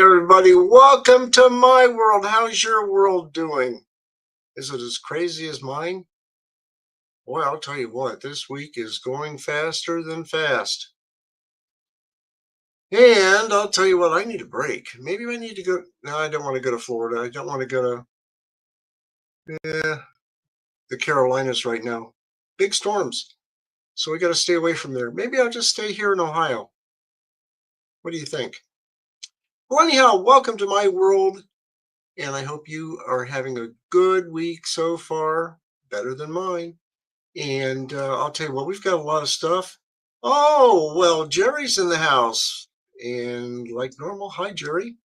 everybody. Welcome to my world. How's your world doing? Is it as crazy as mine? Boy, I'll tell you what, this week is going faster than fast. And I'll tell you what, I need a break. Maybe I need to go. No, I don't want to go to Florida. I don't want to go to the Carolinas right now. Big storms. So we got to stay away from there. Maybe I'll just stay here in Ohio. What do you think? Well, anyhow, welcome to my world. And I hope you are having a good week so far, better than mine. And I'll tell you what, we've got a lot of stuff. Oh, well, Jerry's in the house. And like normal, hi, Jerry.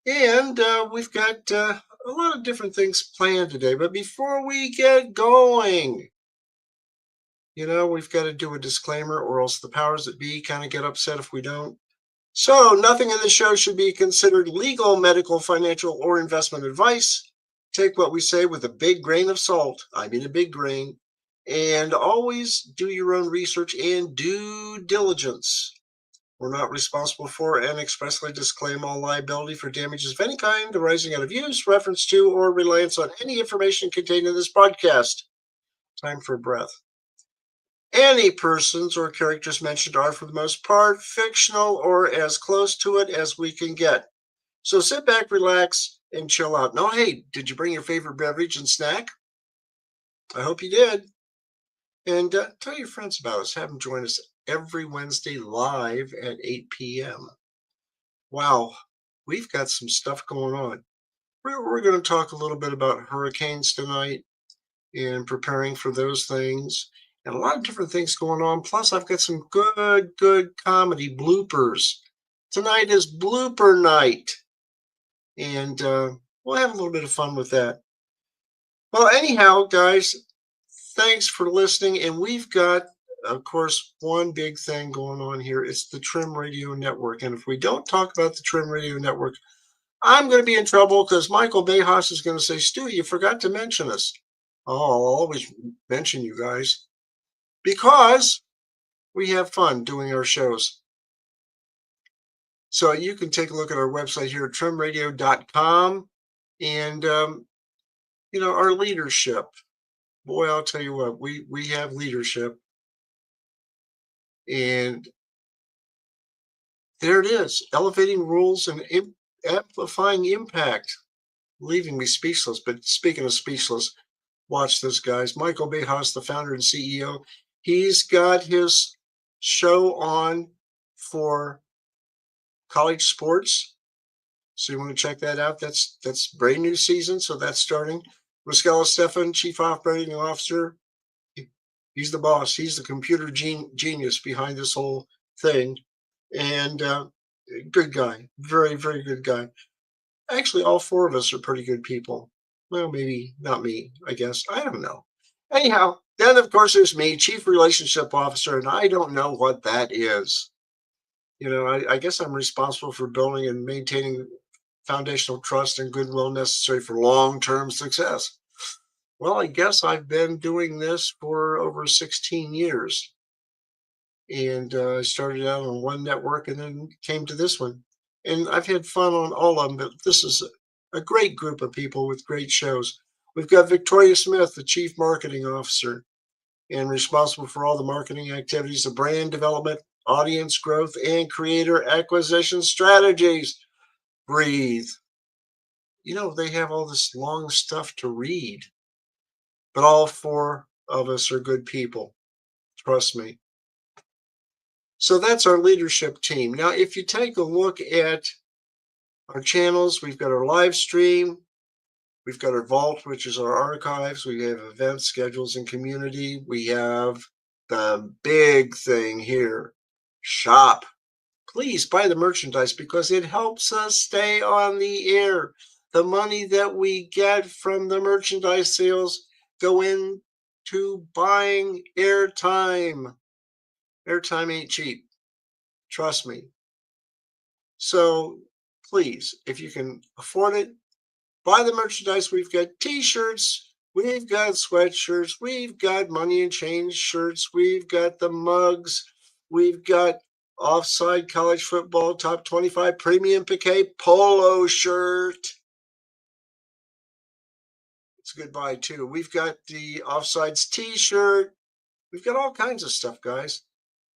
And we've got a lot of different things planned today. But before we get going, we've got to do a disclaimer or else the powers that be kind of get upset if we don't. So nothing in the show should be considered legal, medical, financial, or investment advice. Take what we say with a big grain of salt. I mean a big grain. And always do your own research and due diligence. We're not responsible for and expressly disclaim all liability for damages of any kind arising out of use, reference to, or reliance on any information contained in this podcast. Time for a breath. Any persons or characters mentioned are, for the most part, fictional or as close to it as we can get. So sit back, relax, and chill out. Now, hey, did you bring your favorite beverage and snack? I hope you did. And tell your friends about us. Have them join us every Wednesday live at 8 p.m. Wow, we've got some stuff going on. We're going to talk a little bit about hurricanes tonight and preparing for those things. And a lot of different things going on. Plus, I've got some good comedy bloopers. Tonight is blooper night. And we'll have a little bit of fun with that. Well, anyhow, guys, thanks for listening. And we've got, of course, one big thing going on here. It's the Trim Radio Network. And if we don't talk about the Trim Radio Network, I'm going to be in trouble because Michael Bayhas is going to say, Stu, you forgot to mention us. Oh, I'll always mention you guys. Because we have fun doing our shows. So you can take a look at our website here at trimradio.com and, our leadership. Boy, I'll tell you what, we have leadership. And there it is, elevating rules and amplifying impact. Leaving me speechless, but speaking of speechless, watch this, guys. Michael Bayhas, the founder and CEO, he's got his show on for college sports. So you want to check that out. That's brand new season. So that's starting. Rascella Stefan, Chief Operating Officer. He's the boss. He's the computer genius behind this whole thing. And good guy. Very, very good guy. Actually, all four of us are pretty good people. Well, maybe not me, I guess. I don't know. Anyhow, then, of course, there's me, Chief Relationship Officer, and I don't know what that is. I guess I'm responsible for building and maintaining foundational trust and goodwill necessary for long-term success. Well, I guess I've been doing this for over 16 years. And I started out on one network and then came to this one. And I've had fun on all of them, but this is a great group of people with great shows. We've got Victoria Smith, the Chief Marketing Officer, and responsible for all the marketing activities of brand development, audience growth, and creator acquisition strategies. Breathe. They have all this long stuff to read, but all four of us are good people. Trust me. So that's our leadership team. Now, if you take a look at our channels, we've got our live stream. We've got our vault, which is our archives. We have events, schedules, and community. We have the big thing here, shop. Please buy the merchandise because it helps us stay on the air. The money that we get from the merchandise sales go into buying airtime. Airtime ain't cheap. Trust me. So please, if you can afford it, buy the merchandise. We've got t-shirts, we've got sweatshirts, we've got money and change shirts, we've got the mugs, we've got Offside college football top 25 premium piqué polo shirt. It's a good buy too. We've got the Offsides t-shirt. We've got all kinds of stuff, guys.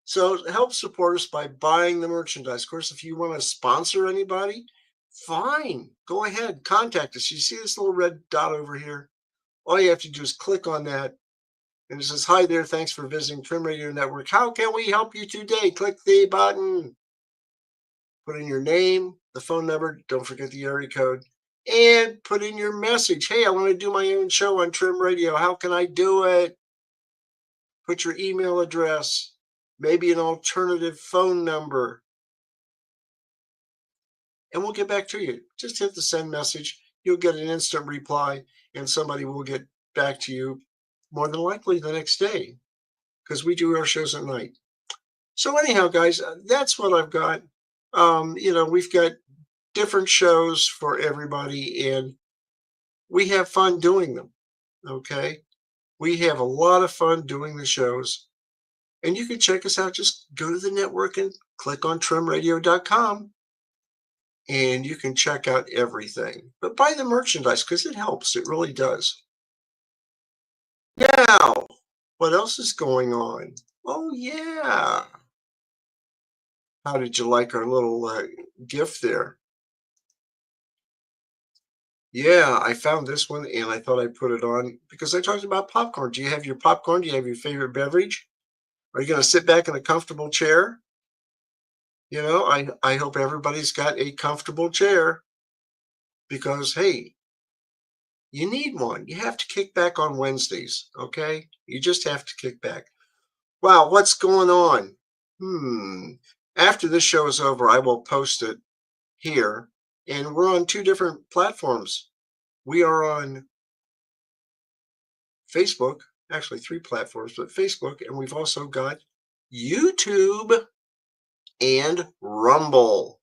So help support us by buying the merchandise. Of course, if you want to sponsor anybody, fine. Go ahead. Contact us. You see this little red dot over here? All you have to do is click on that. And it says, hi there. Thanks for visiting Trim Radio Network. How can we help you today? Click the button. Put in your name, the phone number. Don't forget the area code. And put in your message. Hey, I want to do my own show on Trim Radio. How can I do it? Put your email address, maybe an alternative phone number, and we'll get back to you. Just hit the send message. You'll get an instant reply, and somebody will get back to you more than likely the next day, because we do our shows at night. So anyhow, guys, that's what I've got. We've got different shows for everybody, and we have fun doing them. Okay. We have a lot of fun doing the shows, and you can check us out. Just go to the network and click on trimradio.com, and you can check out everything. But buy the merchandise because it helps. It really does. Now, what else is going on? Oh, yeah. How did you like our little gift there? Yeah, I found this one, and I thought I'd put it on because I talked about popcorn. Do you have your popcorn? Do you have your favorite beverage? Are you going to sit back in a comfortable chair? I hope everybody's got a comfortable chair because, hey, you need one. You have to kick back on Wednesdays, okay? You just have to kick back. Wow, what's going on? After this show is over, I will post it here. And we're on 2 different platforms. We are on Facebook, actually 3 platforms, but Facebook, and we've also got YouTube and Rumble.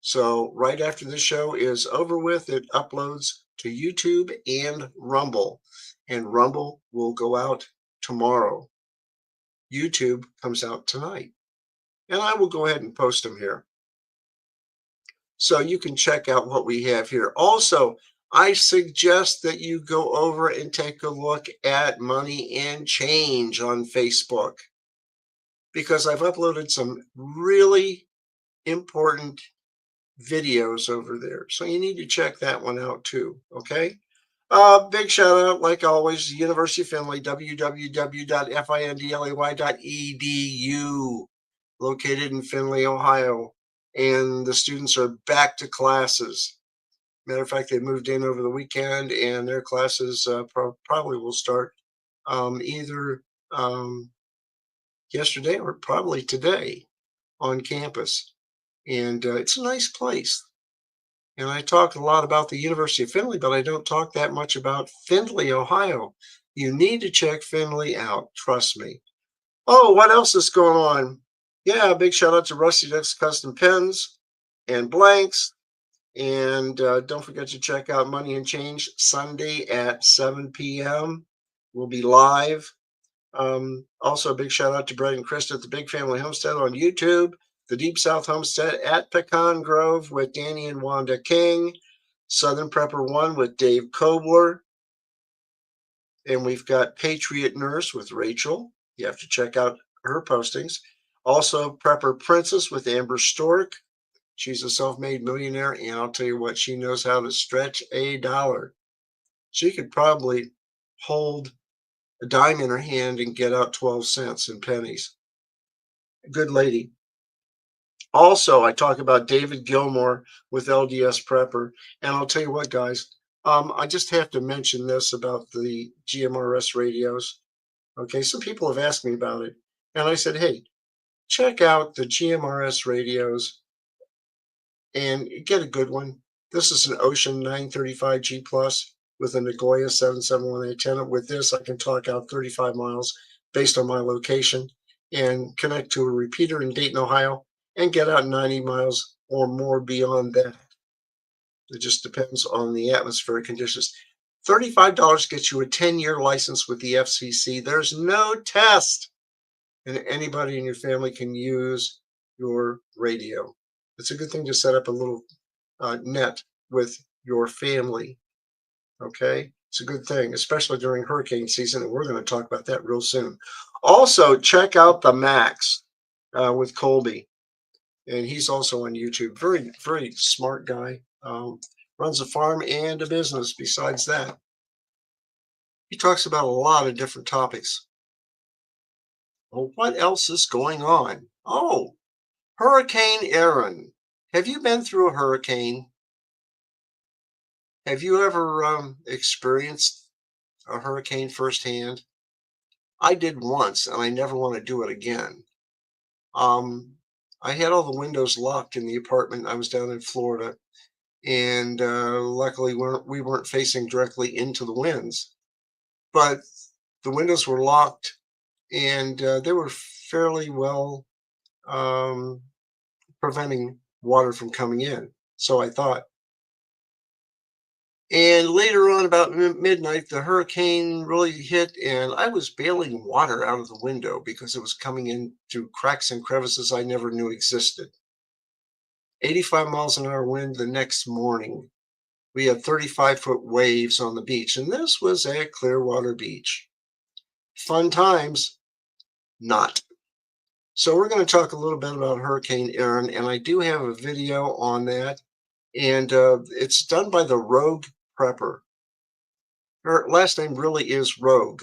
So right after this show is over with, it uploads to YouTube and Rumble. And Rumble will go out tomorrow. YouTube comes out tonight. And I will go ahead and post them here. So you can check out what we have here. Also, I suggest that you go over and take a look at Money and Change on Facebook, because I've uploaded some really important videos over there. So you need to check that one out too, okay? Big shout out, like always, University of Findlay, www.findlay.edu, located in Findlay, Ohio. And the students are back to classes. Matter of fact, they moved in over the weekend, and their classes probably will start either yesterday or probably today on campus. And it's a nice place. And I talk a lot about the University of Findlay, but I don't talk that much about Findlay, Ohio. You need to check Findlay out. Trust me. Oh, what else is going on? Yeah, big shout out to Rusty Duck's Custom Pens and Blanks. And don't forget to check out Money and Change Sunday at 7 p.m. We'll be live. Also, a big shout out to Brett and Krista at the Big Family Homestead on YouTube, the Deep South Homestead at Pecan Grove with Danny and Wanda King, Southern Prepper 1 with Dave Kobler, and we've got Patriot Nurse with Rachel. You have to check out her postings. Also, Prepper Princess with Amber Stork. She's a self-made millionaire, and I'll tell you what, she knows how to stretch a dollar. She could probably hold a dime in her hand and get out 12 cents in pennies. Good lady. Also, I talk about David Gilmore with LDS Prepper, and I'll tell you what, guys, I just have to mention this about the GMRS radios. Okay, some people have asked me about it, and I said, hey, check out the GMRS radios and get a good one. This is an Ocean 935G Plus with a Nagoya 771 antenna. With this, I can talk out 35 miles based on my location and connect to a repeater in Dayton, Ohio, and get out 90 miles or more beyond that. It just depends on the atmospheric conditions. $35 gets you a 10-year license with the FCC. There's no test, and anybody in your family can use your radio. It's a good thing to set up a little net with your family. Okay, it's a good thing, especially during hurricane season, and we're going to talk about that real soon. Also, check out the Max with Colby, and he's also on YouTube. Very, very smart guy. Runs a farm and a business. Besides that, he talks about a lot of different topics. Well, what else is going on? Oh, Hurricane Aaron. Have you been through a hurricane? Have you ever experienced a hurricane firsthand? I did once, and I never want to do it again. I had all the windows locked in the apartment. I was down in Florida, and luckily we weren't facing directly into the winds, but the windows were locked, and they were fairly well um, preventing water from coming in. So I thought. And later on, about midnight, the hurricane really hit, and I was bailing water out of the window because it was coming in through cracks and crevices I never knew existed. 85 miles an hour wind the next morning. We had 35-foot waves on the beach, and this was at Clearwater Beach. Fun times, not. So we're going to talk a little bit about Hurricane Aaron, and I do have a video on that, and it's done by the Rogue Prepper. Her last name really is Rogue.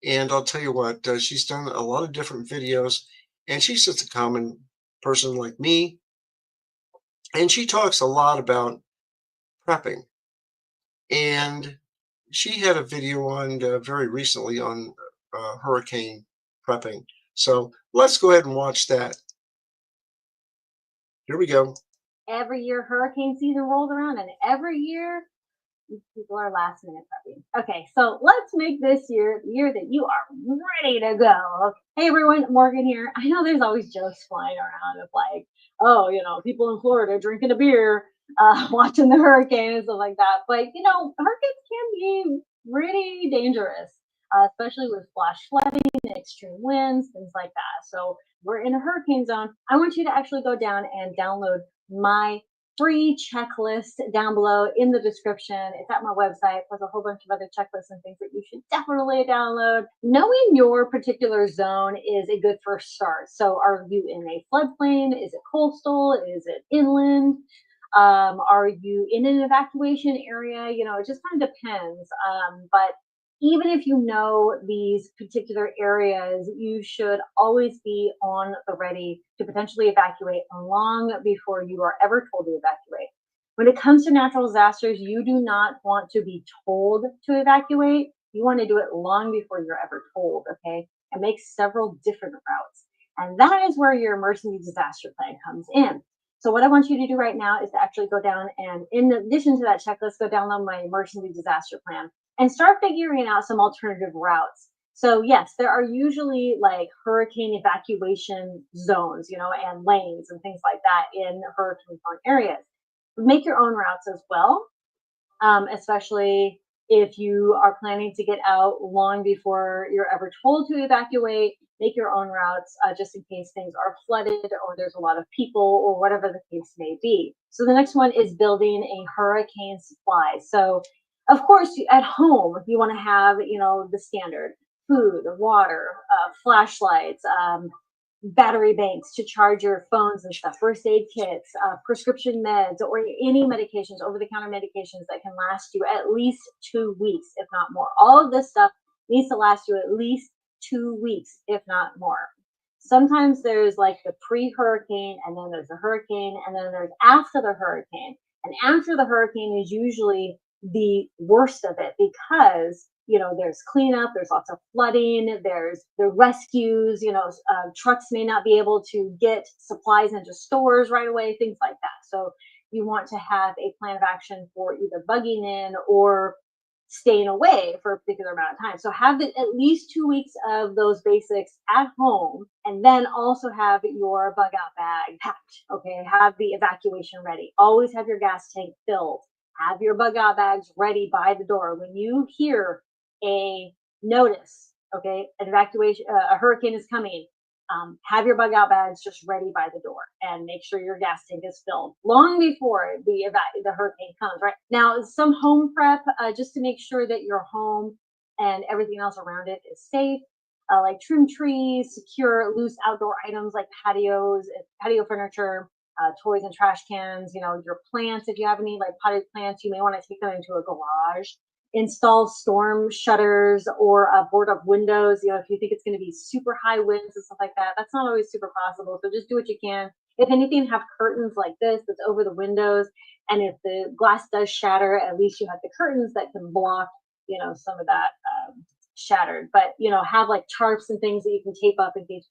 And I'll tell you what, she's done a lot of different videos, and she's just a common person like me. And she talks a lot about prepping. And she had a video on very recently on hurricane prepping. So let's go ahead and watch that. Here we go. Every year hurricane season rolls around, and every year people are last minute prepping. Okay, so let's make this year the year that you are ready to go. Hey everyone, Morgan here. I know there's always jokes flying around of like, oh, people in Florida drinking a beer, watching the hurricane and stuff like that. But hurricanes can be pretty dangerous, especially with flash flooding, extreme winds, things like that. So we're in a hurricane zone. I want you to actually go down and download my free checklist down below in the description. It's at my website, plus a whole bunch of other checklists and things that you should definitely download. Knowing your particular zone is a good first start. So are you in a floodplain? Is it coastal? Is it inland? Are you in an evacuation area? It just kind of depends. But even if you know these particular areas, you should always be on the ready to potentially evacuate long before you are ever told to evacuate. When it comes to natural disasters, you do not want to be told to evacuate. You want to do it long before you're ever told, okay? And make several different routes. And that is where your emergency disaster plan comes in. So what I want you to do right now is to actually go down and, in addition to that checklist, go download my emergency disaster plan and start figuring out some alternative routes. So yes, there are usually like hurricane evacuation zones, and lanes and things like that in hurricane prone areas. Make your own routes as well, especially if you are planning to get out long before you're ever told to evacuate. Make your own routes just in case things are flooded or there's a lot of people or whatever the case may be. So the next one is building a hurricane supply. So of course, at home, you want to have, the standard food, water, flashlights, battery banks to charge your phones and stuff, first aid kits, prescription meds, or any medications, over-the-counter medications that can last you at least 2 weeks, if not more. All of this stuff needs to last you at least 2 weeks, if not more. Sometimes there's like the pre-hurricane, and then there's the hurricane, and then there's after the hurricane. And after the hurricane is usually the worst of it because there's cleanup, there's lots of flooding, there's the rescues, trucks may not be able to get supplies into stores right away, things like that. So you want to have a plan of action for either bugging in or staying away for a particular amount of time. So have at least 2 weeks of those basics at home, and then also have your bug out bag packed. Okay, have the evacuation ready. Always have your gas tank filled. Have your bug out bags ready by the door. When you hear a notice, okay, an evacuation, a hurricane is coming, have your bug out bags just ready by the door, and make sure your gas tank is filled long before the hurricane comes. Right now, some home prep just to make sure that your home and everything else around it is safe. Like trim trees, secure loose outdoor items like patio furniture, toys and trash cans. Your plants, if you have any like potted plants, you may want to take them into a garage. Install storm shutters or board up windows. If you think it's going to be super high winds and stuff like that, that's not always super possible. So just do what you can. If anything, have curtains like this that's over the windows. And if the glass does shatter, at least you have the curtains that can block, some of that shattered. But have like tarps and things that you can tape up in case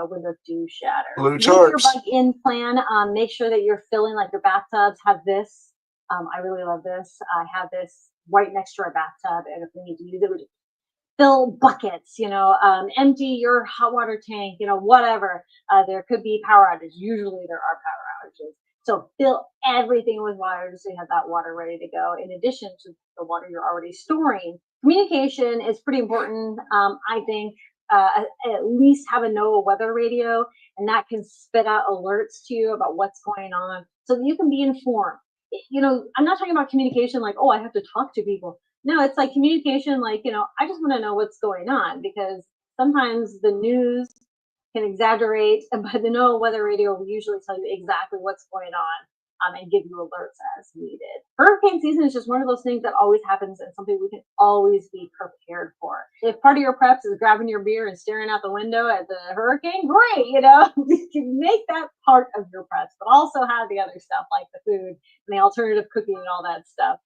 windows do shatter. Blue With your tarps. bug-in plan, make sure that you're filling like your bathtubs. Have this. I really love this. I have this right next to our bathtub, and if we need to use it, we just fill buckets. Empty your hot water tank. Whatever. There could be power outages. Usually there are power outages. So fill everything with water just so you have that water ready to go, in addition to the water you're already storing. Communication is pretty important. I think at least have a NOAA weather radio, and that can spit out alerts to you about what's going on so that you can be informed. I'm not talking about communication like, oh, I have to talk to people. No, it's like communication like, I just want to know what's going on, because sometimes the news can exaggerate, but the NOAA weather radio will usually tell you exactly what's going on and give you alerts as needed. Hurricane season is just one of those things that always happens and something we can always be prepared for. If part of your preps is grabbing your beer and staring out the window at the hurricane, great, you can make that part of your preps, but also have the other stuff like the food and the alternative cooking and all that stuff.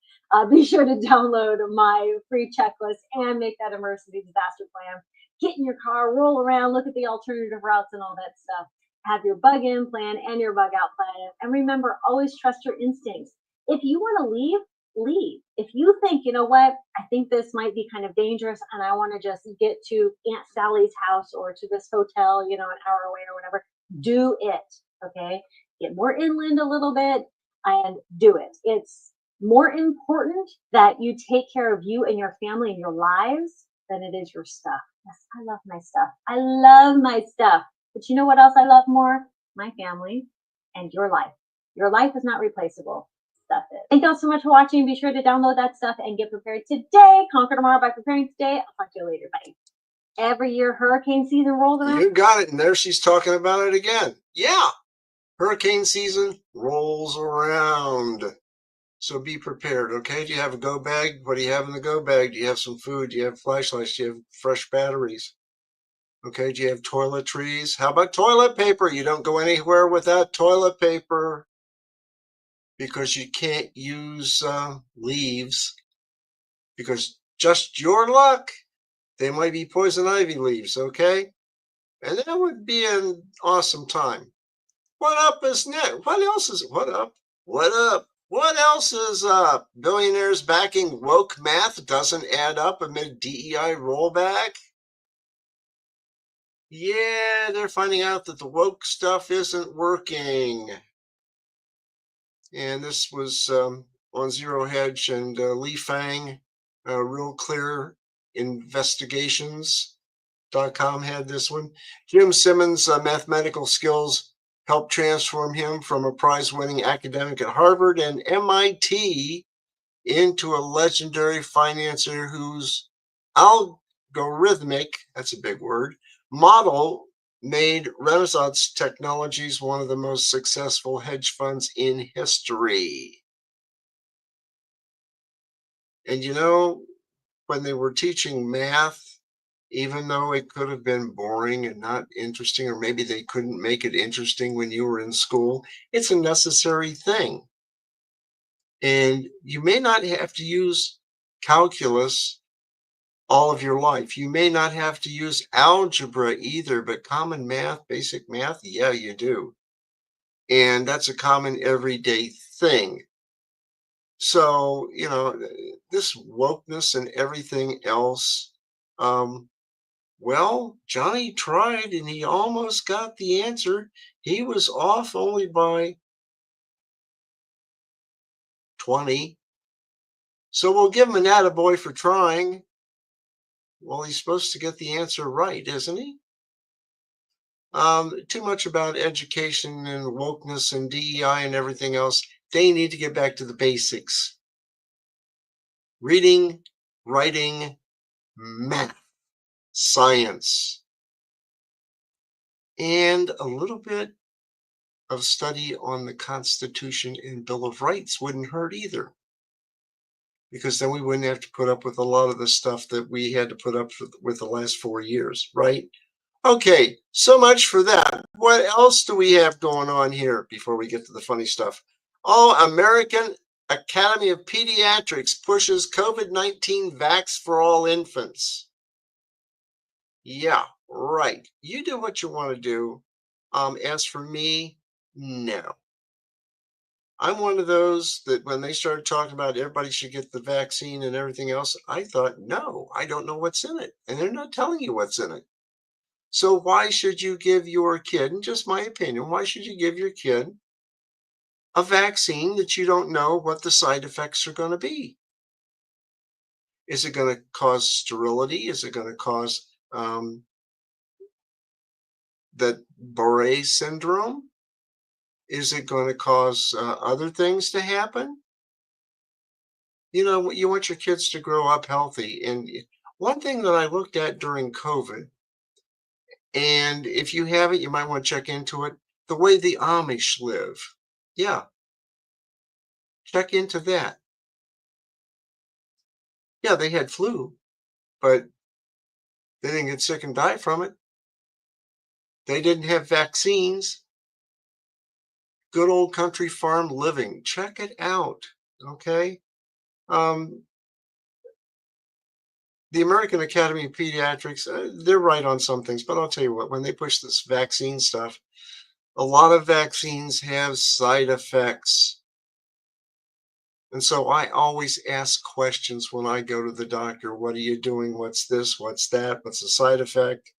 Be sure to download my free checklist and make that emergency disaster plan. Get in your car, roll around, look at the alternative routes and all that stuff. Have your bug in plan and your bug out plan. And remember, always trust your instincts. If you want to leave, leave. If you think, I think this might be kind of dangerous and I want to just get to Aunt Sally's house or to this hotel, an hour away or whatever, do it. Okay. Get more inland a little bit and do it. It's more important that you take care of you and your family and your lives than it is your stuff. Yes, I love my stuff. I love my stuff. But you know what else I love more? My family and your life. Your life is not replaceable. Stuff is. Thank you all so much for watching. Be sure to download that stuff and get prepared today. Conquer tomorrow by preparing today. I'll talk to you later. Bye. Every year hurricane season rolls around. You got it. And there she's talking about it again. Yeah. Hurricane season rolls around. So be prepared, okay? Do you have a go bag? What do you have in the go bag? Do you have some food? Do you have flashlights? Do you have fresh batteries? Okay, do you have toiletries? How about toilet paper? You don't go anywhere without toilet paper because you can't use leaves, because just your luck, they might be poison ivy leaves, okay? And that would be an awesome time. What up is next? What else is, what up? What up? What else is up? Billionaires backing woke math doesn't add up amid DEI rollback? Yeah, they're finding out that the woke stuff isn't working. And this was on Zero Hedge and Lee Fang, Real Clear Investigations.com had this one. Jim Simmons' mathematical skills helped transform him from a prize-winning academic at Harvard and MIT into a legendary financier whose algorithmic, that's a big word, model made Renaissance Technologies one of the most successful hedge funds in history. And when they were teaching math, even though it could have been boring and not interesting, or maybe they couldn't make it interesting when you were in school, it's a necessary thing. And you may not have to use calculus all of your life. You may not have to use algebra either, but common math, basic math, yeah, you do. And that's a common everyday thing. So, this wokeness and everything else, well, Johnny tried and he almost got the answer. He was off only by 20. So we'll give him an attaboy for trying. Well, he's supposed to get the answer right, isn't he? too much about education and wokeness and DEI and everything else. They need to get back to the basics. Reading, writing, math, science, and a little bit of study on the Constitution and Bill of Rights wouldn't hurt either. Because then we wouldn't have to put up with a lot of the stuff that we had to put up with the last 4 years, right? Okay, so much for that. What else do we have going on here before we get to the funny stuff? Oh, American Academy of Pediatrics pushes COVID-19 vax for all infants. Yeah, right. You do what you want to do. As for me, no. I'm one of those that when they started talking about everybody should get the vaccine and everything else, I thought, no, I don't know what's in it. And they're not telling you what's in it. So why should you give your kid, and just my opinion, why should you give your kid a vaccine that you don't know what the side effects are going to be? Is it going to cause sterility? Is it going to cause that Boré syndrome? Is it going to cause other things to happen? You know, you want your kids to grow up healthy. And one thing that I looked at during COVID, and if you have it, you might want to check into it, the way the Amish live. Yeah, check into that. Yeah, they had flu, but they didn't get sick and die from it. They didn't have vaccines. Good old country farm living. Check it out. Okay. The American Academy of Pediatrics, they're right on some things, but I'll tell you what, when they push this vaccine stuff, a lot of vaccines have side effects. And so I always ask questions when I go to the doctor. What are you doing? What's this? What's that? What's the side effect?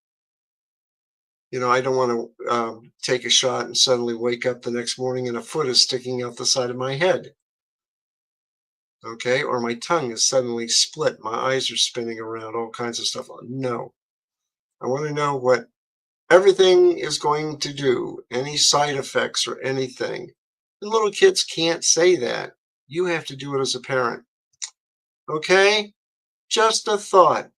You know, I don't want to take a shot and suddenly wake up the next morning and a foot is sticking out the side of my head. Okay, or my tongue is suddenly split, my eyes are spinning around, all kinds of stuff. No, I want to know what everything is going to do, any side effects or anything. And little kids can't say that. You have to do it as a parent. Okay, just a thought.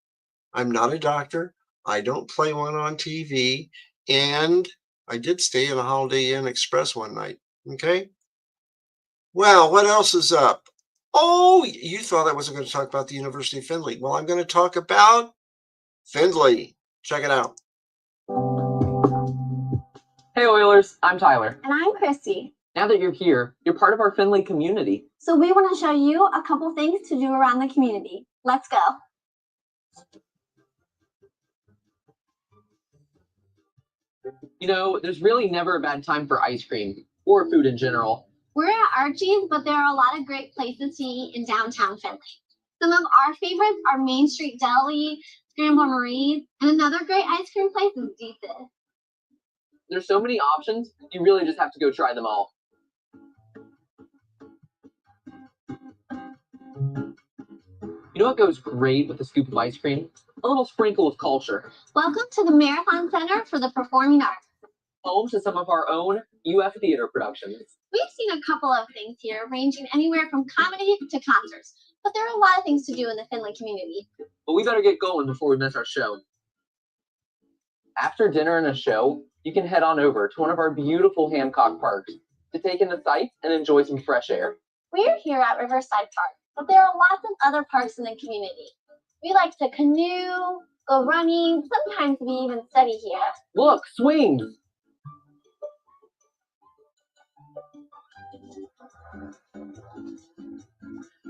I'm not a doctor. I don't play one on TV. And I did stay in a Holiday Inn Express one night. Okay. Well, what else is up? Oh, you thought I wasn't going to talk about the University of Findlay. Well, I'm going to talk about Findlay. Check it out. Hey Oilers, I'm Tyler. And I'm Christy. Now that you're here, you're part of our Findlay community. So we want to show you a couple things to do around the community. Let's go. You know, there's really never a bad time for ice cream or food in general. We're at Archie's, but there are a lot of great places to eat in downtown Findlay. Some of our favorites are Main Street Deli, Scramble Marie's, and another great ice cream place is Deese's. There's so many options, you really just have to go try them all. You know what goes great with a scoop of ice cream? A little sprinkle of culture. Welcome to the Marathon Center for the Performing Arts. Home to some of our own UF theater productions. We've seen a couple of things here, ranging anywhere from comedy to concerts. But there are a lot of things to do in the Findlay community. But we better get going before we miss our show. After dinner and a show, you can head on over to one of our beautiful Hancock parks to take in the sights and enjoy some fresh air. We're here at Riverside Park, but there are lots of other parks in the community. We like to canoe, go running, sometimes we even study here. Look, swings!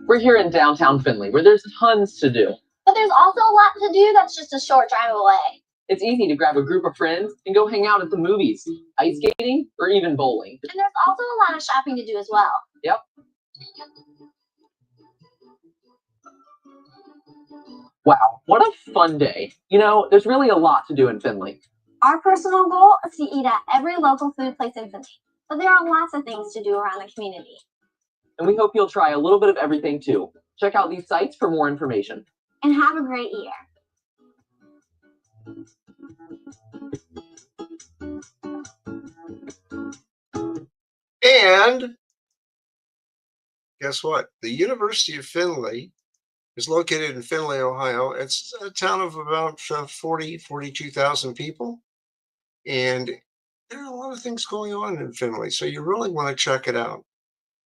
We're here in downtown Findlay, where there's tons to do. But there's also a lot to do that's just a short drive away. It's easy to grab a group of friends and go hang out at the movies, ice skating, or even bowling. And there's also a lot of shopping to do as well. Yep. Wow, what a fun day. You know, there's really a lot to do in Findlay. Our personal goal is to eat at every local food place in Findlay. But there are lots of things to do around the community. And we hope you'll try a little bit of everything too. Check out these sites for more information. And have a great year. And guess what? The University of Findlay is located in Findlay, Ohio. It's a town of about 42,000 people. And there are a lot of things going on in Findlay. So you really want to check it out.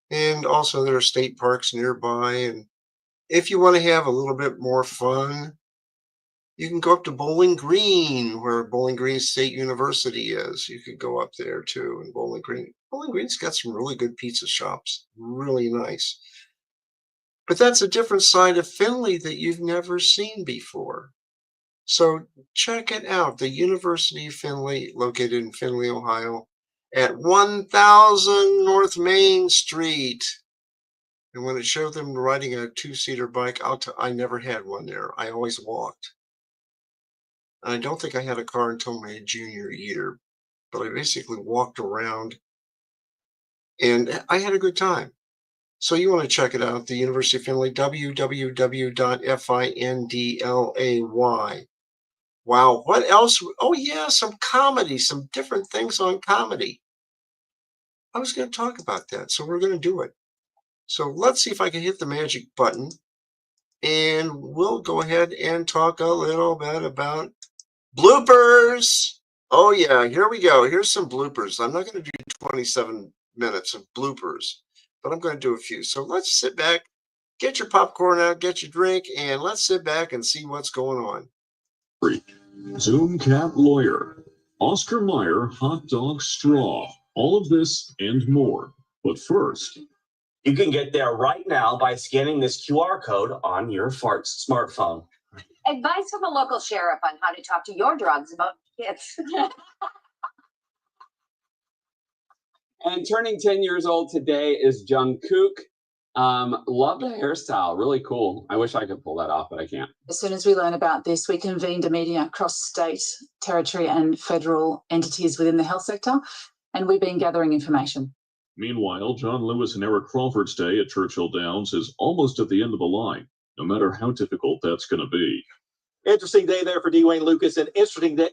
And also there are state parks nearby. And if you want to have a little bit more fun, you can go up to Bowling Green, where Bowling Green State University is. You could go up there too in Bowling Green. Bowling Green's got some really good pizza shops, really nice. But that's a different side of Findlay that you've never seen before. So check it out. The University of Findlay, located in Findlay, Ohio, at 1000 North Main Street. And when it showed them riding a two-seater bike, I never had one there. I always walked. I don't think I had a car until my junior year, but I basically walked around and I had a good time. So you want to check it out, the University of Findlay, www.findlay. Wow, what else? Oh yeah, some comedy, some different things on comedy. I was going to talk about that, so we're going to do it. So let's see if I can hit the magic button, and we'll go ahead and talk a little bit about bloopers. Oh yeah, here we go. Here's some bloopers. I'm not going to do 27 minutes of bloopers, but I'm going to do a few. So let's sit back, get your popcorn out, get your drink, and let's sit back and see what's going on. Zoom Cat Lawyer, Oscar Mayer Hot Dog Straw, all of this and more. But first, you can get there right now by scanning this QR code on your smartphone. Advice from a local sheriff on how to talk to your drugs about kids. And turning 10 years old today is Jungkook. Love the hairstyle, really cool. I wish I could pull that off, but I can't. As soon as we learn about this, we convened a meeting across state, territory and federal entities within the health sector, and we've been gathering information. Meanwhile, John Lewis and Eric Crawford's day at Churchill Downs is almost at the end of the line, no matter how difficult that's going to be. Interesting day there for Dwayne Lucas, an interesting day.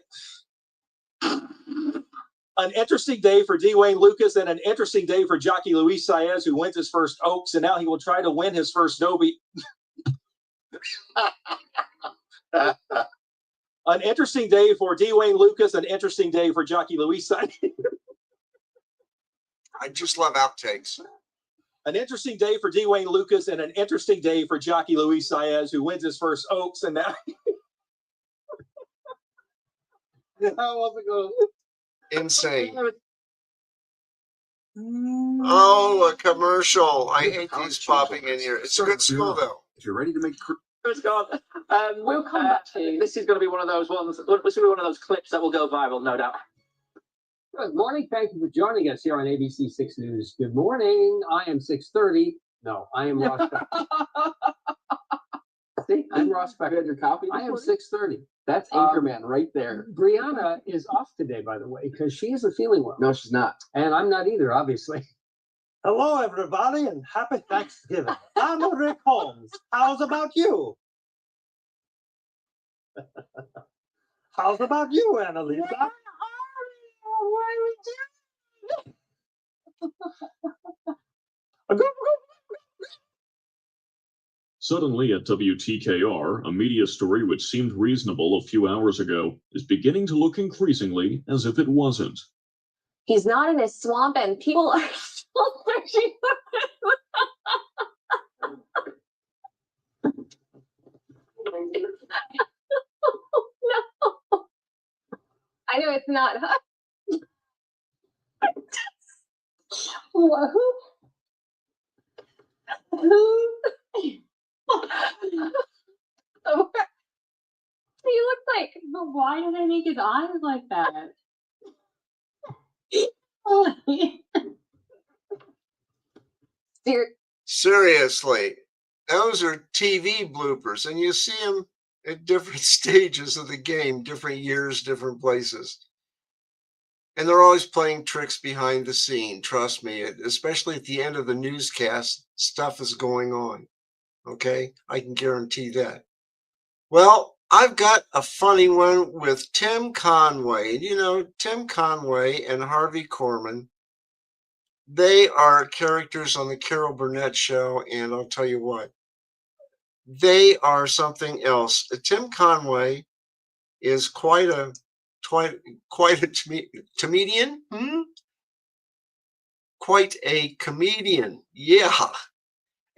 An interesting day for Dwayne Lucas and an interesting day for jockey Luis Saez, who wins his first Oaks, and now he will try to win his first Dobie. An interesting day for Dwayne Lucas, an interesting day for jockey Luis Saez. I just love outtakes. An interesting day for Dwayne Lucas and an interesting day for jockey Luis Saez, who wins his first Oaks, and now. How was it going? Insane. Oh, a commercial. I hate these popping in here. It's a good school, though. If you're ready to make... It's gone. We'll come back to you. This is going to be one of those ones. This will be one of those clips that will go viral, no doubt. Good morning. Thank you for joining us here on ABC 6 News. Good morning. I am 6:30. No, I am Ross Becker. See, I'm Ross Becker. Your copy? I am 6:30. That's Anchorman right there. Brianna is off today, by the way, because she isn't feeling well. No, she's not. And I'm not either, obviously. Hello, everybody, and happy Thanksgiving. I'm Rick Holmes. How's about you? How's about you, Annalisa? Suddenly at WTKR, a media story which seemed reasonable a few hours ago is beginning to look increasingly as if it wasn't. He's not in a swamp and people are still searching No. I know it's not. Who? He looks like, but why did I make his eyes like that? Seriously, those are TV bloopers, and you see them at different stages of the game, different years, different places. And they're always playing tricks behind the scene. Trust me, especially at the end of the newscast, stuff is going on. Okay, I can guarantee that. Well, I've got a funny one with Tim Conway. You know, Tim Conway and Harvey Korman, they are characters on the Carol Burnett show, and I'll tell you what, they are something else. Tim Conway is quite a comedian. Quite a comedian. Yeah.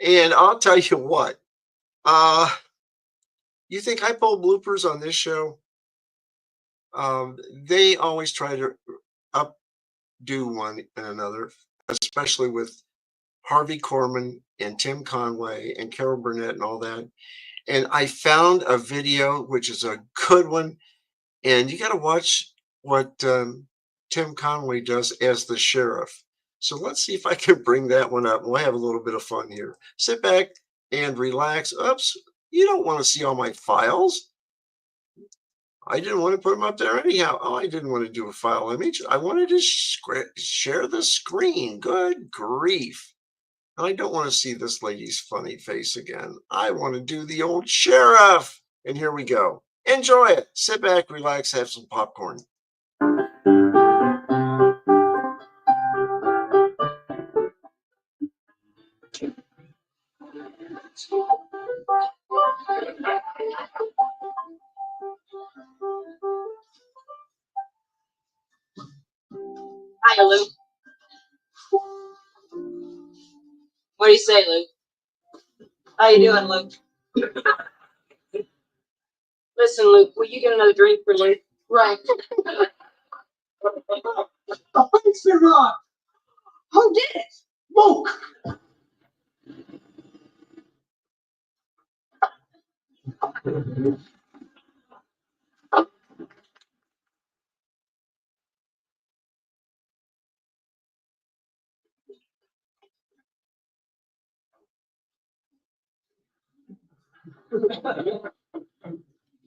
And I'll tell you what, you think I pull bloopers on this show? They always try to updo one another, especially with Harvey Korman and Tim Conway and Carol Burnett and all that. And I found a video, which is a good one. And you got to watch what Tim Conway does as the sheriff. So let's see if I can bring that one up. We'll have a little bit of fun here. Sit back and relax. Oops, you don't want to see all my files. I didn't want to put them up there anyhow. Oh, I didn't want to do a file image. I wanted to share the screen. Good grief. I don't want to see this lady's funny face again. I want to do the old sheriff. And here we go. Enjoy it. Sit back, relax, have some popcorn. Hi, Luke. What do you say, Luke? How you doing, Luke? Listen, Luke, will you get another drink for Luke? Right. Thanks, Rock. Who did it? Smoke.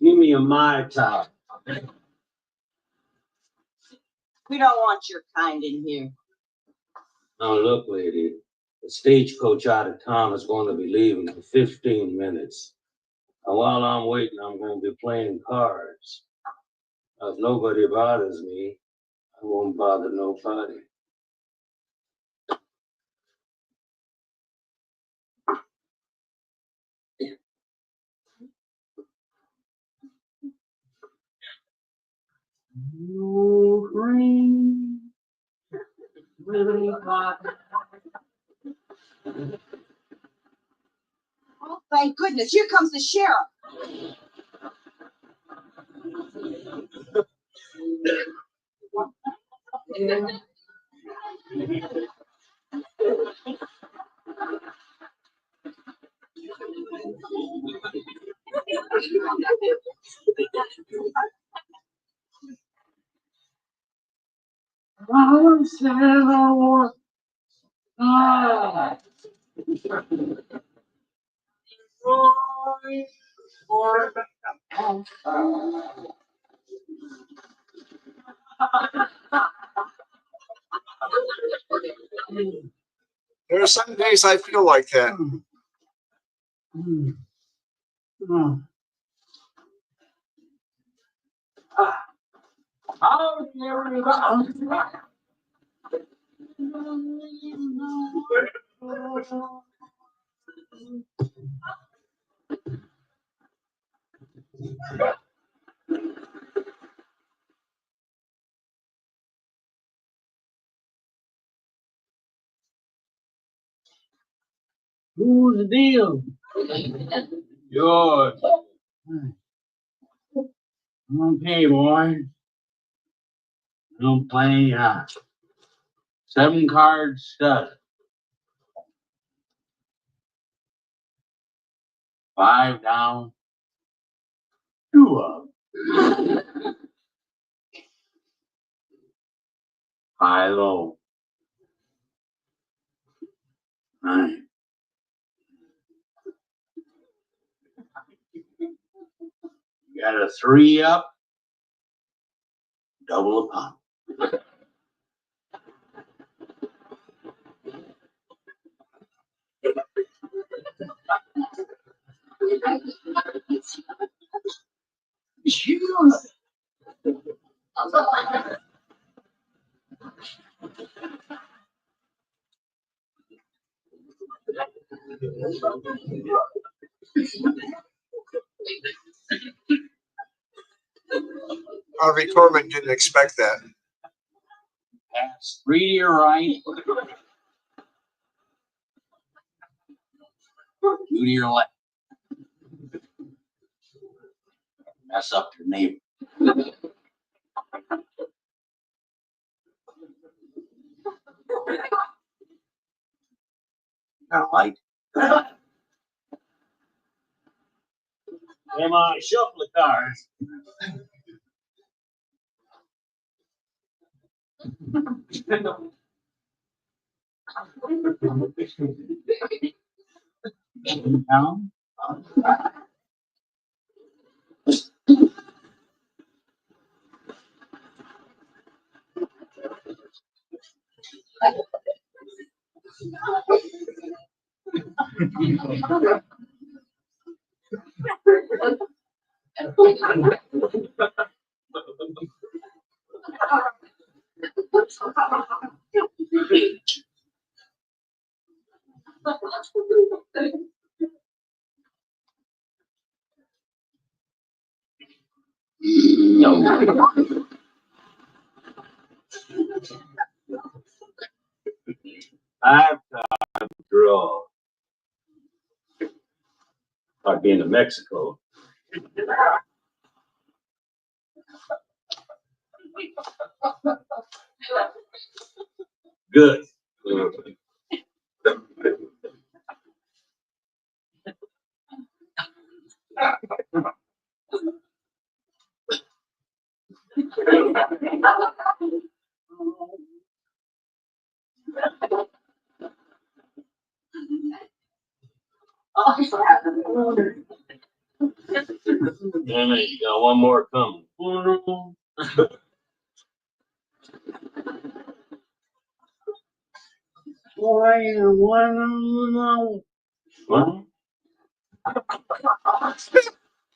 Give me a Mai Tai. We don't want your kind in here. Now look, lady, the stagecoach out of town is going to be leaving in 15 minutes. And while I'm waiting, I'm going to be playing cards. If nobody bothers me, I won't bother nobody. Oh, thank goodness. Here comes the sheriff. There are some days I feel like that. Who's the deal? Yours. Okay, boy. I'm playing 7 card stud. 5 down. 2 up. 5 low. 9. You got a 3 up. Double a pump. Harvey Korman didn't expect that. Pass 3 to your right. 2 to your left. Mess up your neighbor. Got a light? Come on, shuffle the cards. Down. I've got a draw. Like being to Mexico. Good. Damn it, you got one more coming. What?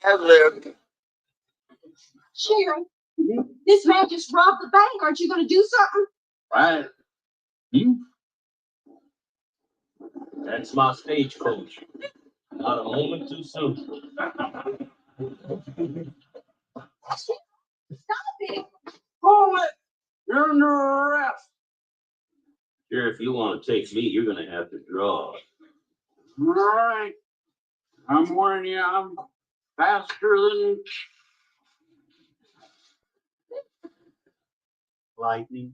Ad-lib. Sharon, this man just robbed the bank. Aren't you going to do something? Right. That's my stagecoach. Not a moment too soon. Stop it. Hold it! You're under arrest. Sure, if you want to take me, you're going to have to draw. All right. I'm warning you, I'm faster than lightning.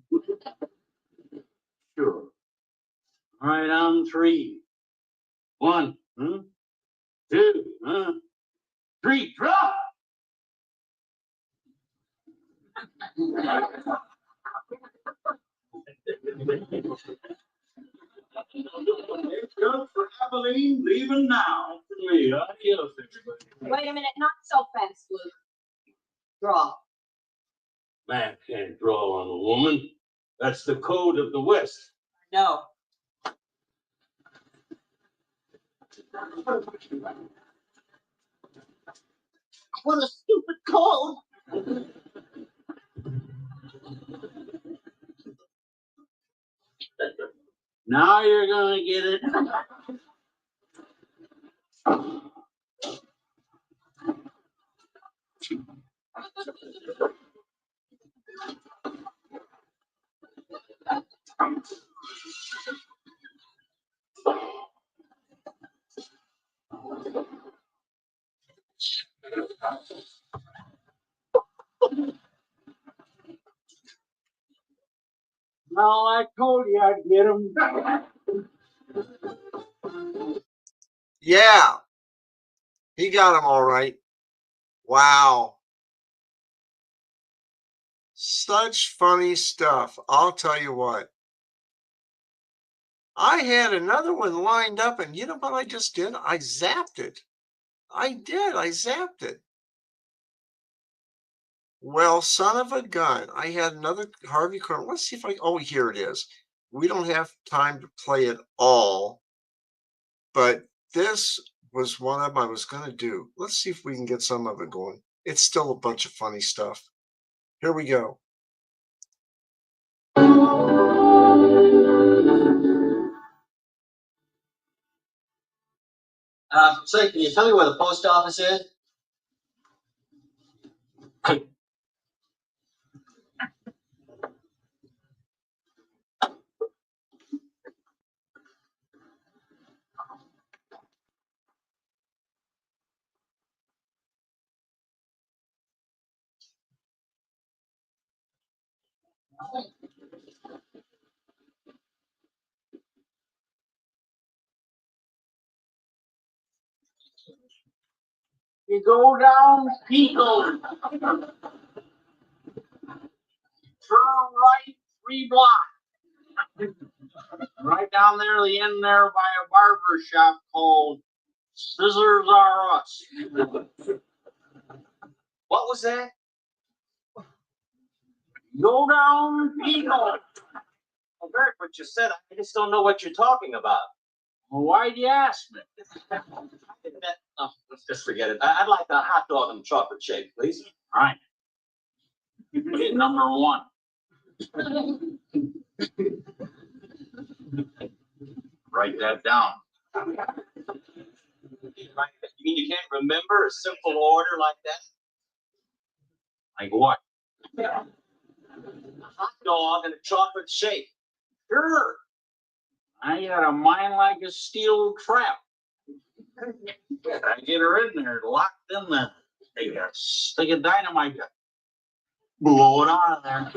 Sure. All right, on 3. 1, 2, 3, draw! It's good for Abilene, leaving now for me. Adios, everybody. Wait a minute, not so fast, Luke. Draw. Man can't draw on a woman. That's the code of the West. No. What a stupid code. Now you're gonna get it. Well, I told you I'd get him. Yeah. He got him all right. Wow. Such funny stuff. I'll tell you what. I had another one lined up, and you know what I just did? I zapped it. I did. I zapped it. Well, son of a gun. I had another Harvey Korman. Let's see if I. Oh, here it is. We don't have time to play it all, but this was one of them I was going to do. Let's see if we can get some of it going. It's still a bunch of funny stuff. Here we go. Say, can you tell me where the post office is? You go down Eagle. Turn right 3 blocks. Right down there, the end there by a barber shop called Scissors R Us. What was that? Go down Eagle. Well, Bert, what you said, I just don't know what you're talking about. Well, why'd you ask me? Oh, let's just forget it. I'd like a hot dog and chocolate shake, please. All right. Number 1. Write that down. You mean you can't remember a simple order like that? Like what? A hot dog and a chocolate shake. Sure. I got a mind like a steel trap. I get her in there, locked in there. Take a stick of dynamite, blow it out of there.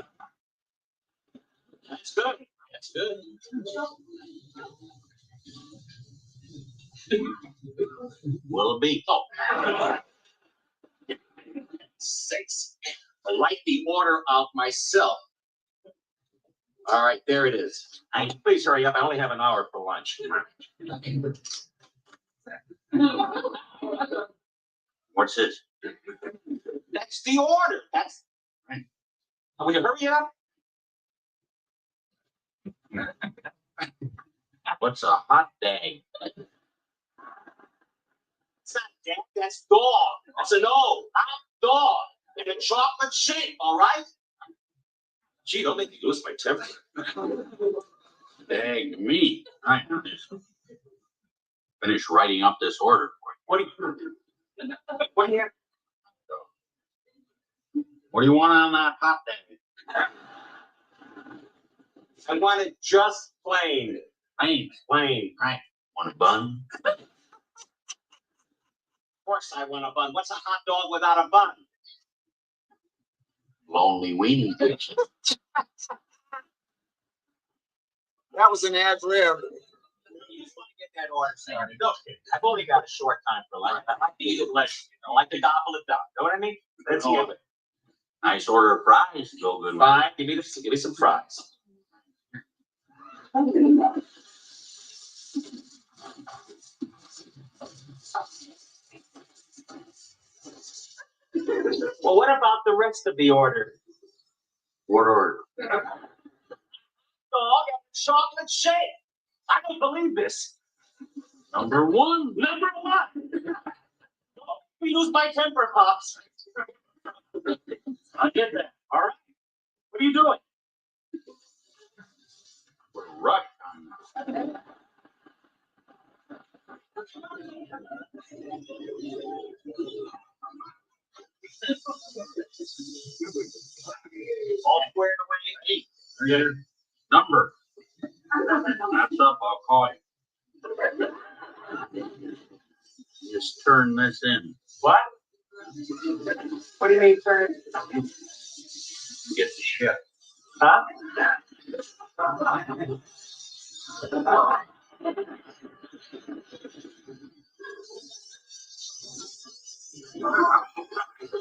That's good. That's good. Will it be? Oh. 6. I write the order out myself. All right, there it is. Please hurry up. I only have an hour for lunch. What's this? That's the order. That's. Will you hurry up? What's a hot dag? It's not that. That's dog. That's an O. Hot dog and a chocolate shake. All right. Gee, don't make me lose my temper. Dag me. I just finish writing up this order for you. What do you? What do you want on that hot dag? I want it just plain. Plain. Plain. Right. Want a bun? Of course I want a bun. What's a hot dog without a bun? Lonely weenie. That was an ad lib. You just want to get that order started. Okay. I've only got a short time for lunch. I like to eat it less, you know, like to gobble it down. Know what I mean? Let's give it. Nice order of fries. Go good. Fine. Give me some fries. Well, what about the rest of the order? What order? Dog and chocolate shake. I don't believe this. Number 1. Number 1. Don't lose my temper, Pops. I get that. All right. What are you doing? We're rushed on All squared away. Hey, your number. That's up. I'll call you. Just turn this in. What? What do you mean, turn? Get the ship. Huh?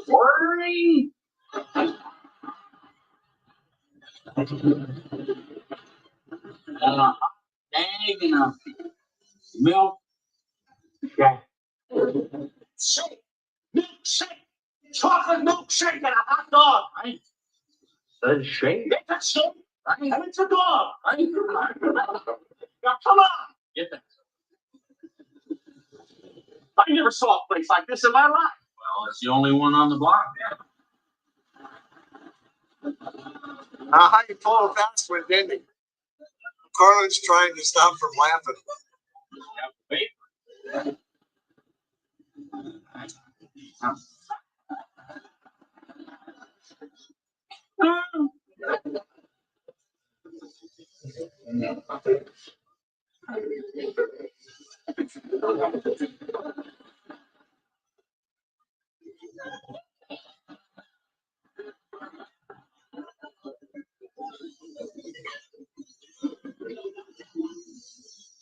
Worry. Egg and a milk. Yeah. Shake. Milkshake. Chocolate milkshake and a hot dog. Right. Says shake. It's a shake. Right. And it's a dog. Right. Now, come on. Get that. I never saw a place like this in my life. Well, it's the only one on the block. How you pull a fast one, didn't he? Carlin's trying to stop from laughing.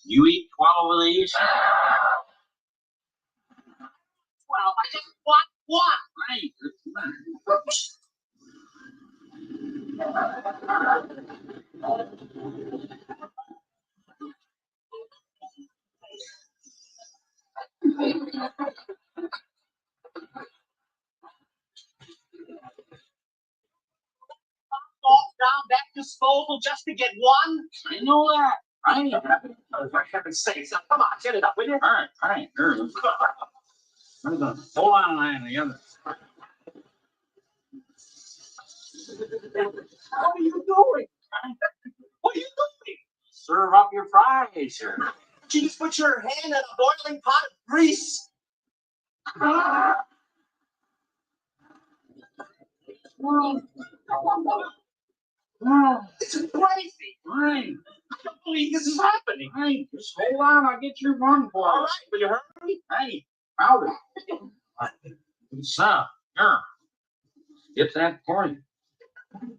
You eat 12 of these? 12. I just want one. Right. Down that disposal just to get one? I know that. Right. Oh, for heaven's sakes. Now, come on, get it up, will you? All right. Here. Hold on, I am the other. What are you doing? What are you doing? Serve up your fries, sir. You just put your hand in a boiling pot of grease. This is crazy. Right. I can't believe this is happening. Right. Just hold on, I'll get your one for you. All right, will you hurry? Hey, powder. So, here. Get that point. All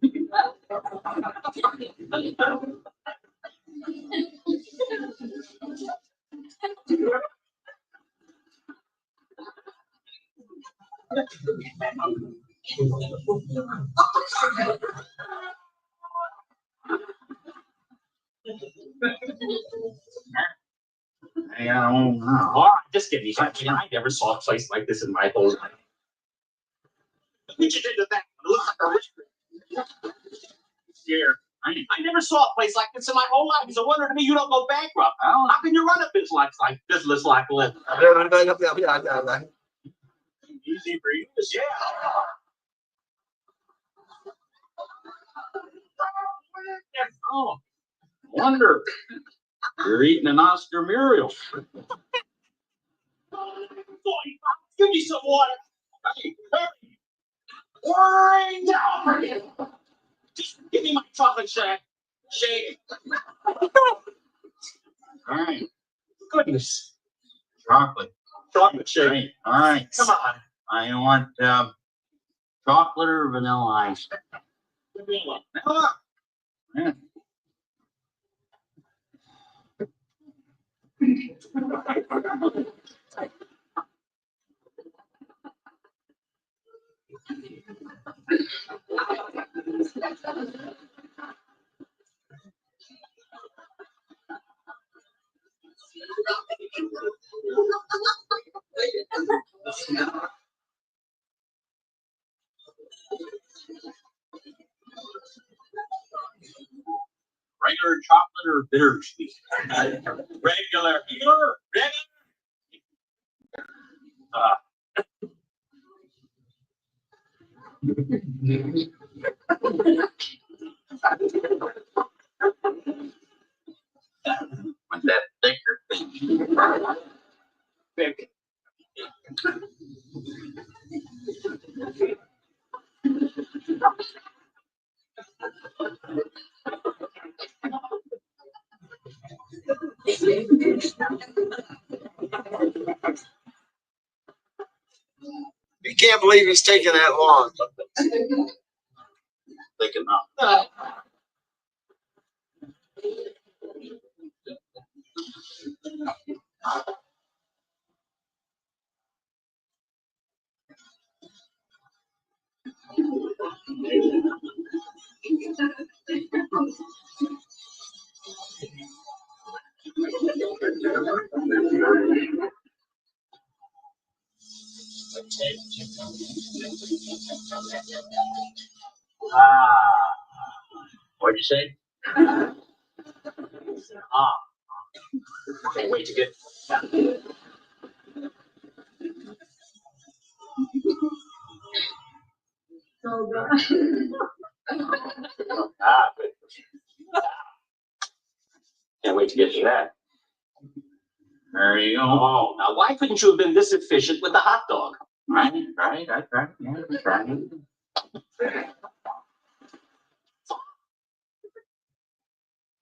right, just give me that. I never saw a place like this in my whole life. What you did to that? It looks like a rich. Here. I never saw a place like this in my whole life. It's a wonder to me you don't go bankrupt. How can you run a business like this? Easy for you to say. Oh, wonder. You're eating an Oscar Muriel. Give me some water. Hey, hurry. Down. Just give me my chocolate shake. All right. Goodness. Chocolate shake. Right. All right. Come on. I want chocolate or vanilla ice. Vanilla. Yeah. Regular chocolate or bittersweet? Regular. Want that thicker thing? Thick. You can't believe he's taking that long. Thick enough. What'd you say? Can't wait to get. Can't wait to get to that. There you go. Oh, now why couldn't you have been this efficient with the hot dog? Right. Yeah, right.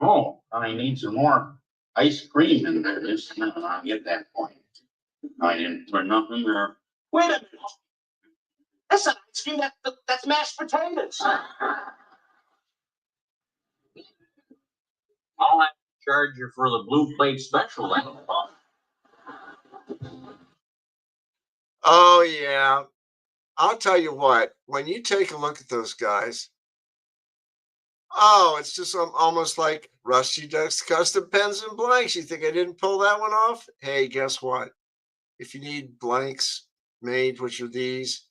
Oh, I need some more ice cream in there. Just I'll get that point. I didn't put nothing there. Wait a minute. That's not ice cream. That's mashed potatoes. I'll have to charge you for the blue plate special then. Oh, yeah. I'll tell you what, when you take a look at those guys, oh, it's just almost like Rusty Duck's Custom Pens and Blanks. You think I didn't pull that one off? Hey, guess what? If you need blanks made, which are these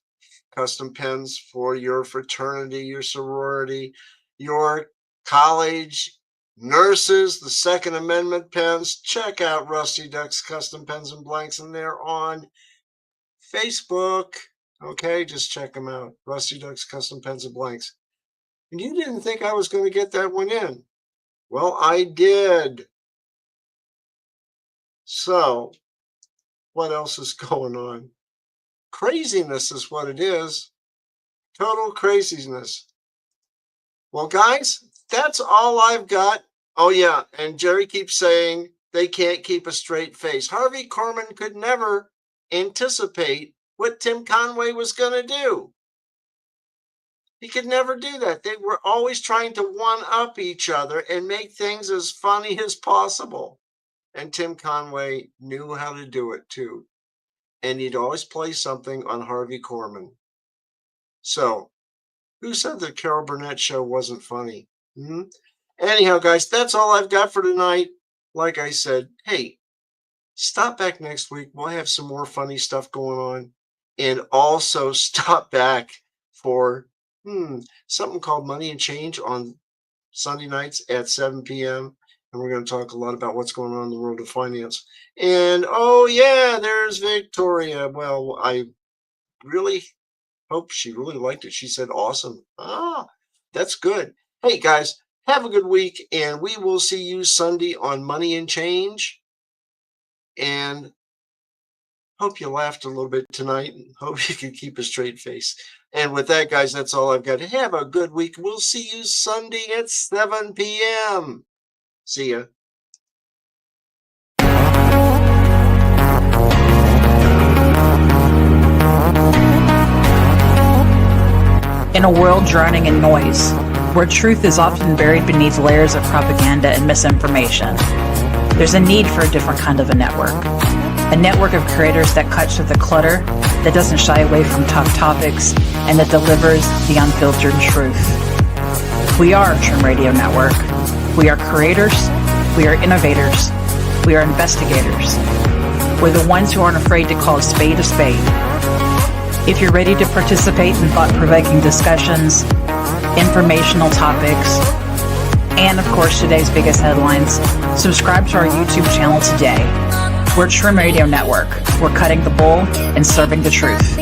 custom pens for your fraternity, your sorority, your college, nurses, the Second Amendment pens, check out Rusty Duck's Custom Pens and Blanks, and they're on Facebook. Okay, just check them out. Rusty Duck's Custom Pens and Blanks. And you didn't think I was going to get that one in. Well, I did. So, what else is going on? Craziness is what it is. Total craziness. Well, guys, that's all I've got. Oh, yeah, and Jerry keeps saying they can't keep a straight face. Harvey Korman could never anticipate what Tim Conway was going to do. He could never do that. They were always trying to one-up each other and make things as funny as possible. And Tim Conway knew how to do it, too. And he'd always play something on Harvey Korman. So, who said the Carol Burnett show wasn't funny? Anyhow, guys, that's all I've got for tonight. Like I said, hey, stop back next week. We'll have some more funny stuff going on. And also stop back for something called Money and Change on Sunday nights at 7 p.m. And we're going to talk a lot about what's going on in the world of finance. And, oh, yeah, there's Victoria. Well, I really hope she really liked it. She said, awesome. Ah, that's good. Hey, guys, have a good week. And we will see you Sunday on Money and Change. And hope you laughed a little bit tonight. Hope you can keep a straight face. And with that, guys, that's all I've got. Have a good week. We'll see you Sunday at 7 p.m. See ya. In a world drowning in noise, where truth is often buried beneath layers of propaganda and misinformation, there's a need for a different kind of a network of creators that cuts through the clutter, that doesn't shy away from tough topics, and that delivers the unfiltered truth. We are Trim Radio Network. We are creators, we are innovators, we are investigators. We're the ones who aren't afraid to call a spade a spade. If you're ready to participate in thought-provoking discussions, informational topics, and of course today's biggest headlines, subscribe to our YouTube channel today. We're Trim Radio Network. We're cutting the bull and serving the truth.